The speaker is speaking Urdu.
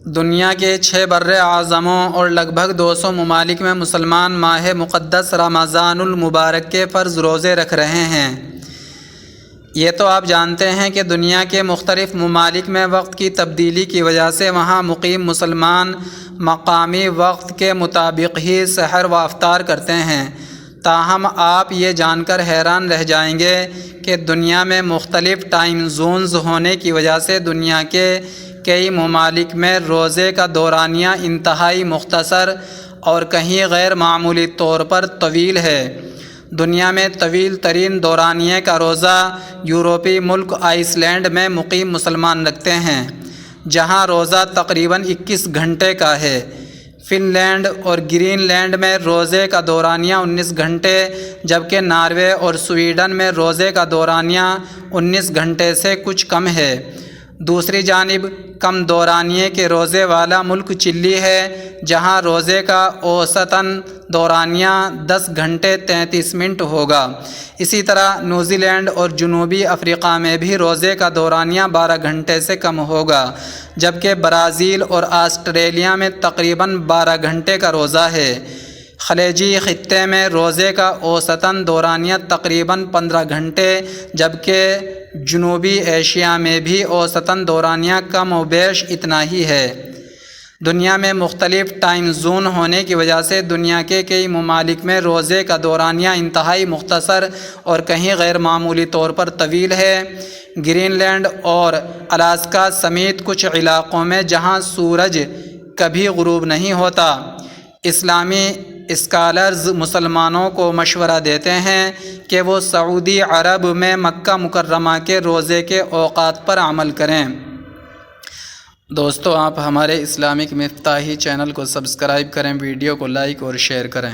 دنیا کے 6 بر اعظموں اور لگ بھگ 200 ممالک میں مسلمان ماہ مقدس رمضان المبارک کے فرض روزے رکھ رہے ہیں۔ یہ تو آپ جانتے ہیں کہ دنیا کے مختلف ممالک میں وقت کی تبدیلی کی وجہ سے وہاں مقیم مسلمان مقامی وقت کے مطابق ہی سحر و افطار کرتے ہیں۔ تاہم آپ یہ جان کر حیران رہ جائیں گے کہ دنیا میں مختلف ٹائم زونز ہونے کی وجہ سے دنیا کے کئی ممالک میں روزے کا دورانیہ انتہائی مختصر اور کہیں غیر معمولی طور پر طویل ہے۔ دنیا میں طویل ترین دورانیے کا روزہ یورپی ملک آئس لینڈ میں مقیم مسلمان رکھتے ہیں، جہاں روزہ تقریباً 21 گھنٹے کا ہے۔ فن لینڈ اور گرین لینڈ میں روزے کا دورانیہ 19 گھنٹے، جبکہ ناروے اور سویڈن میں روزے کا دورانیہ 19 گھنٹے سے کچھ کم ہے۔ دوسری جانب کم دورانیے کے روزے والا ملک چلی ہے، جہاں روزے کا اوسطاً دورانیہ 10 گھنٹے 33 منٹ ہوگا۔ اسی طرح نیوزی لینڈ اور جنوبی افریقہ میں بھی روزے کا دورانیہ 12 گھنٹے سے کم ہوگا، جبکہ برازیل اور آسٹریلیا میں تقریباً 12 گھنٹے کا روزہ ہے۔ خلیجی خطے میں روزے کا اوسطاً دورانیہ تقریباً 15 گھنٹے، جبکہ جنوبی ایشیا میں بھی اوسطاً دورانیہ کم و بیش اتنا ہی ہے۔ دنیا میں مختلف ٹائم زون ہونے کی وجہ سے دنیا کے کئی ممالک میں روزے کا دورانیہ انتہائی مختصر اور کہیں غیر معمولی طور پر طویل ہے۔ گرین لینڈ اور الاسکا سمیت کچھ علاقوں میں جہاں سورج کبھی غروب نہیں ہوتا، اسلامی اسکالرز مسلمانوں کو مشورہ دیتے ہیں کہ وہ سعودی عرب میں مکہ مکرمہ کے روزے کے اوقات پر عمل کریں۔ دوستو، آپ ہمارے اسلامک مفتاحی چینل کو سبسکرائب کریں، ویڈیو کو لائک اور شیئر کریں۔